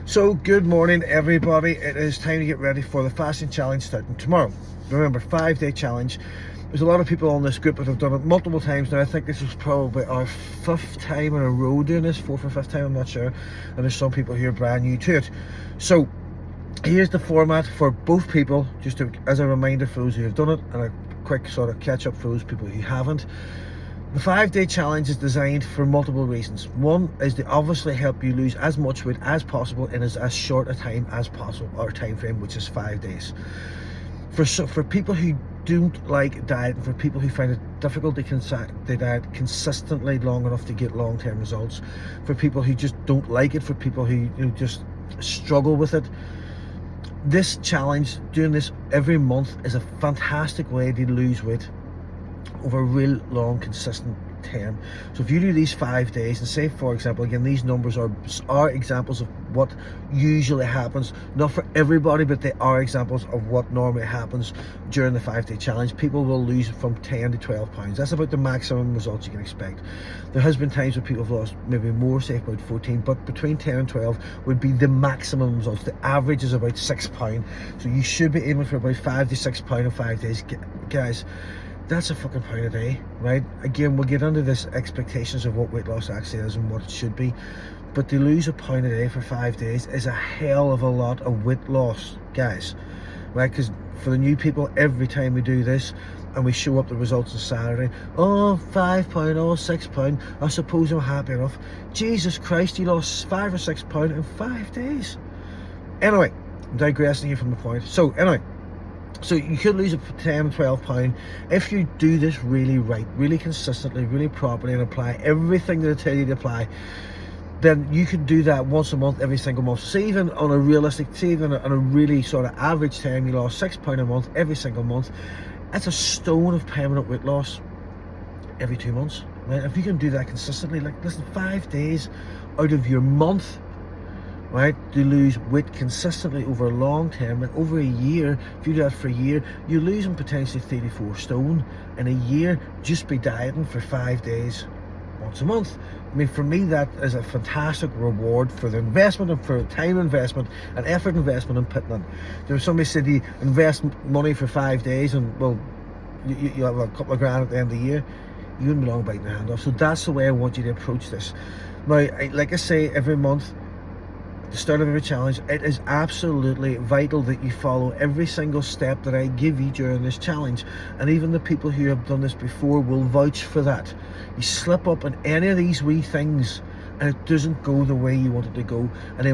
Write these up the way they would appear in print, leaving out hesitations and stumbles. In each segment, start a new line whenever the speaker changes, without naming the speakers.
So good morning everybody, it is time to get ready for the fasting challenge starting tomorrow. Remember, 5-day challenge. There's a lot of people on this group that have done it multiple times now. I think this was probably our 5th time in a row doing this, 4th or 5th time, I'm not sure. And there's some people here brand new to it. So here's the format for both people, just as a reminder for those who have done it, and a quick sort of catch up for those people who haven't. The 5-day challenge is designed for multiple reasons. One is to obviously help you lose as much weight as possible in as short a time as possible, or time frame, which is 5 days. For people who don't like diet, and for people who find it difficult to diet consistently long enough to get long-term results, for people who just don't like it, for people who just struggle with it, this challenge, doing this every month, is a fantastic way to lose weight over a real long consistent term. So if you do these 5 days, and say for example, again, these numbers are examples of what usually happens, not for everybody, but they are examples of what normally happens during the 5-day challenge. People will lose from 10 to 12 pounds. That's about the maximum results you can expect. There has been times where people have lost maybe more, say about 14, but between 10 and 12 would be the maximum results. The average is about 6 pounds, so you should be aiming for about 5 to 6 pounds in 5 days, guys. That's a fucking pound a day, right? Again, we'll get into this expectations of what weight loss actually is and what it should be, but to lose a pound a day for 5 days is a hell of a lot of weight loss, guys, right? Because for the new people, every time we do this and we show up the results on Saturday, oh, 5 pound, oh, 6 pound, I suppose I'm happy enough. Jesus Christ, you lost 5 or 6 pound in 5 days. Anyway, I'm digressing here from the point. So anyway, so you could lose 10, 12 pound if you do this really right, really consistently, really properly, and apply everything that I tell you to apply. Then you could do that once a month, every single month. So even on a realistic, say even on a really sort of average time, you lost 6 pound a month every single month. That's a stone of permanent weight loss every 2 months, right? If you can do that consistently, like, listen, 5 days out of your month, right, to lose weight consistently over a long term, like over a year. If you do that for a year, you're losing potentially 34 stone in a year just by dieting for 5 days once a month. I mean, for me, that is a fantastic reward for the investment, and for time investment and effort investment and putting in. There was somebody said you invest money for 5 days and, well, you have a couple of grand at the end of the year, you wouldn't be long biting the hand off. So that's the way I want you to approach this. Now, like I say, every month, the start of every challenge, it is absolutely vital that you follow every single step that I give you during this challenge. And even the people who have done this before will vouch for that. You slip up on any of these wee things and it doesn't go the way you want it to go, and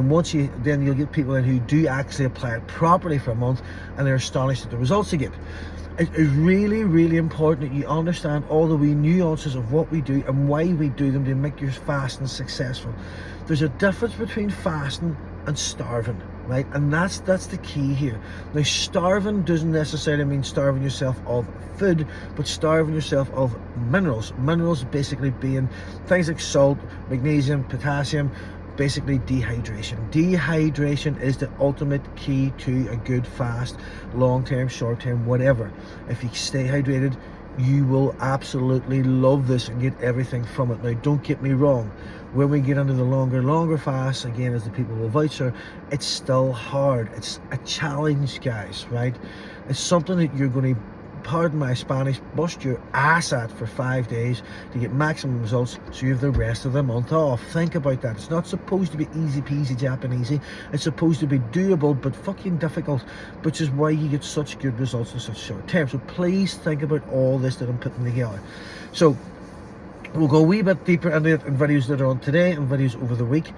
then you'll get people in who do actually apply it properly for a month, and they're astonished at the results they get. It is really, really important that you understand all the wee nuances of what we do and why we do them to make your fasting successful. There's a difference between fasting and starving, right? And that's the key here. Now, starving doesn't necessarily mean starving yourself of food, but starving yourself of minerals. Minerals basically being things like salt, magnesium, potassium, basically dehydration. Dehydration is the ultimate key to a good fast, long-term, short-term, whatever. If you stay hydrated, you will absolutely love this and get everything from it. Now, don't get me wrong, when we get into the longer fasts, again, as the people will vouch for, it's still hard. It's a challenge, guys, right? It's something that you're going to, pardon my Spanish, bust your ass at for 5 days to get maximum results, so you have the rest of the month off. Think about that. It's not supposed to be easy peasy Japanesey. It's supposed to be doable but fucking difficult, which is why you get such good results in such short term. So please think about all this that I'm putting together. So we'll go a wee bit deeper into it in videos that are on today and videos over the week.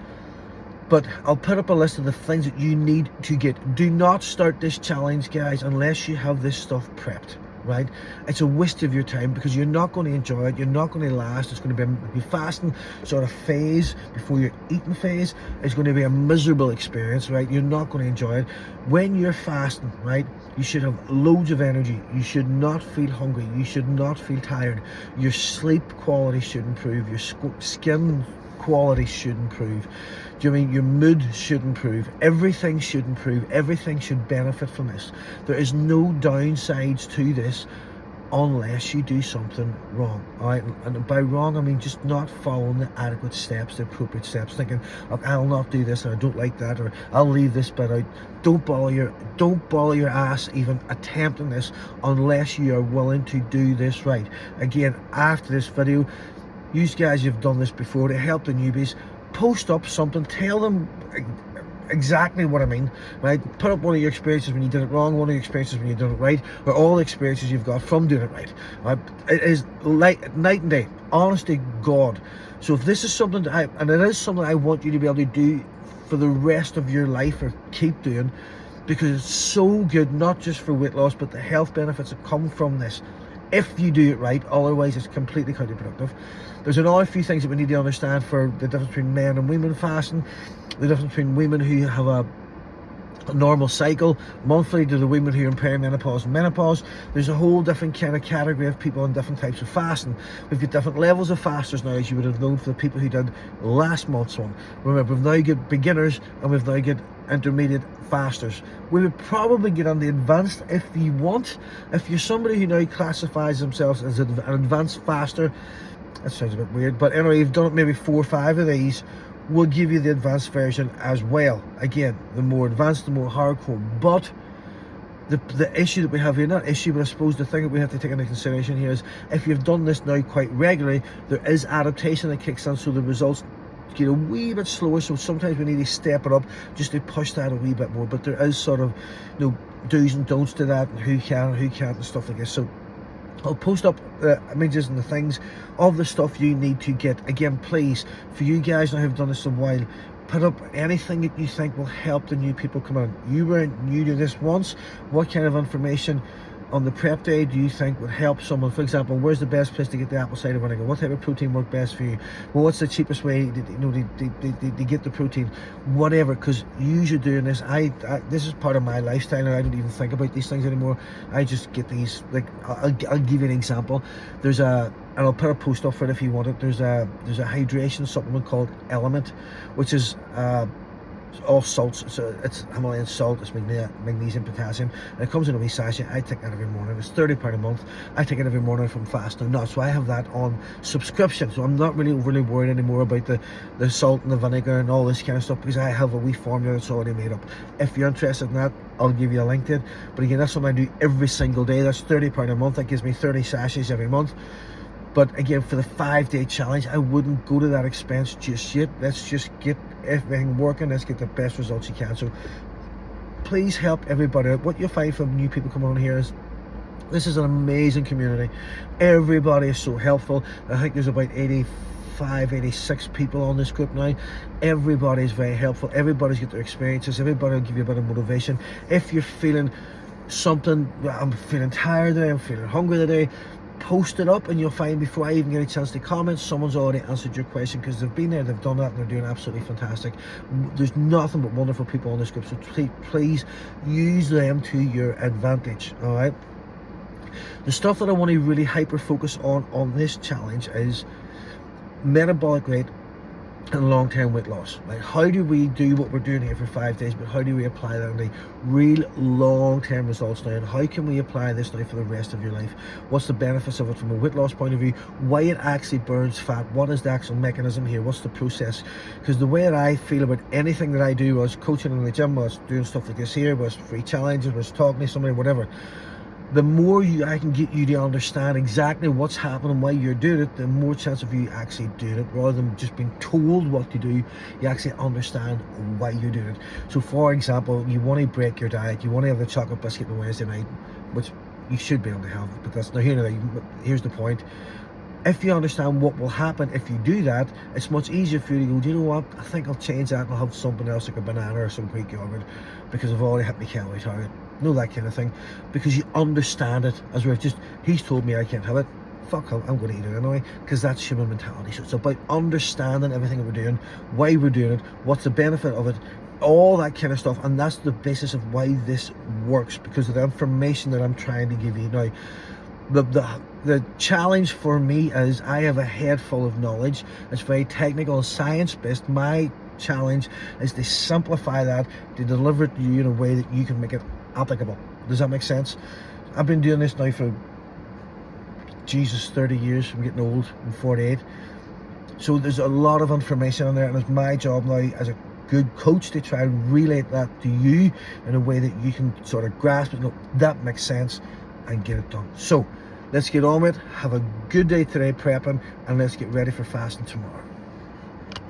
But I'll put up a list of the things that you need to get. Do not start this challenge, guys, unless you have this stuff prepped, right? It's a waste of your time, because you're not going to enjoy it. You're not going to last. It's going to be fasting sort of phase before your eating phase. It's going to be a miserable experience, right? You're not going to enjoy it. When you're fasting, right, you should have loads of energy. You should not feel hungry. You should not feel tired. Your sleep quality should improve. Your skin quality should improve. Do you mean your mood should improve? Everything should improve. Everything should benefit from this. There is no downsides to this unless you do something wrong. All right, and by wrong I mean just not following the adequate steps, the appropriate steps, thinking, "Look, I'll not do this, and I don't like that, or I'll leave this bit out." Don't bother your ass even attempting this unless you are willing to do this right. Again, after this video, you guys, you've done this before to help the newbies. Post up something, tell them exactly what I mean, right? Put up one of your experiences when you did it wrong, one of your experiences when you did it right, or all the experiences you've got from doing it right. Right? It is like night and day, honest to God. So if this is something that and it is something I want you to be able to do for the rest of your life, or keep doing, because it's so good, not just for weight loss, but the health benefits that come from this, if you do it right. Otherwise it's completely counterproductive. There's another few things that we need to understand for the difference between men and women fasting, the difference between women who have a normal cycle monthly to the women who are in perimenopause and menopause. There's a whole different kind of category of people and different types of fasting. We've got different levels of fasters now, as you would have known for the people who did last month's one. Remember, we've now got beginners and we've now got intermediate fasters. We would probably get on the advanced if you want. If you're somebody who now classifies themselves as an advanced faster, that sounds a bit weird, but anyway, you've done it maybe 4 or 5 of these, we'll give you the advanced version as well. Again, the more advanced, the more hardcore. But the issue that we have here, not issue, but I suppose the thing that we have to take into consideration here is, if you've done this now quite regularly, there is adaptation that kicks in, so the results get a wee bit slower. So sometimes we need to step it up just to push that a wee bit more. But there is sort of, do's and don'ts to that, and who can and who can't and stuff like this. So I'll post up the images and the things of the stuff you need to get. Again, please, for you guys that have done this a while, put up anything that you think will help the new people come in. You weren't new to this once. What kind of information on the prep day do you think would help someone? For example, where's the best place to get the apple cider vinegar? What type of protein works best for you? Well, what's the cheapest way to get the protein? Whatever, because you are doing this. This is part of my lifestyle, and I don't even think about these things anymore. I just get these. Like, I'll give you an example. And I'll put a post up for it if you want it. There's a hydration supplement called Element, which is all salts. So it's Himalayan salt, it's magnesium, potassium, and it comes in a wee sachet. I take that every morning. It's £30 a month. I take it every morning from fasting now, so I have that on subscription. So I'm not really overly worried anymore about the salt and the vinegar and all this kind of stuff, because I have a wee formula that's already made up. If you're interested in that, I'll give you a link to it. But again, that's something I do every single day. That's £30 a month. That gives me 30 sachets every month. But again, for the 5-day challenge, I wouldn't go to that expense just yet. Let's just get everything working. Let's get the best results you can. So please help everybody out. What you'll find from new people coming on here is, this is an amazing community. Everybody is so helpful. I think there's about 86 people on this group now. Everybody's very helpful. Everybody's got their experiences. Everybody will give you a bit of motivation. If you're feeling something, I'm feeling tired today, I'm feeling hungry today, post it up, and you'll find before I even get a chance to comment, someone's already answered your question, because they've been there, they've done that, and they're doing absolutely fantastic. There's nothing but wonderful people on this group, so please use them to your advantage. All right, the stuff that I want to really hyper focus on this challenge is metabolic rate and long-term weight loss. Like, how do we do what we're doing here for 5 days, but how do we apply that into real long-term results now, and how can we apply this now for the rest of your life? What's the benefits of it from a weight loss point of view? Why it actually burns fat? What is the actual mechanism here? What's the process? Because the way that I feel about anything that I do, was coaching in the gym, was doing stuff like this here, was free challenges, was talking to somebody, whatever, the more I can get you to understand exactly what's happening, why you're doing it, the more chance of you actually doing it, rather than just being told what to do. You actually understand why you're doing it. So for example, you want to break your diet, you want to have the chocolate biscuit on Wednesday night, which you should be able to have, but that's now here's the point. If you understand what will happen if you do that, it's much easier for you to go, do you know what, I think I'll change that and I'll have something else like a banana or some Greek yogurt, because I've already hit my calorie target. That kind of thing, because you understand it. As we're just, he's told me I can't have it, fuck, I'm going to eat it anyway, because that's human mentality. So it's about understanding everything that we're doing, why we're doing it, what's the benefit of it, all that kind of stuff, and that's the basis of why this works, because of the information that I'm trying to give you now. The challenge for me is, I have a head full of knowledge. It's very technical and science-based. My challenge is to simplify that, to deliver it to you in a way that you can make it applicable. Does that make sense? I've been doing this now for Jesus, 30 years from getting old. I'm 48. So there's a lot of information on there, and it's my job now as a good coach to try and relay that to you in a way that you can sort of grasp it, that makes sense, and get it done. So let's get on with it. Have a good day today prepping, and let's get ready for fasting tomorrow.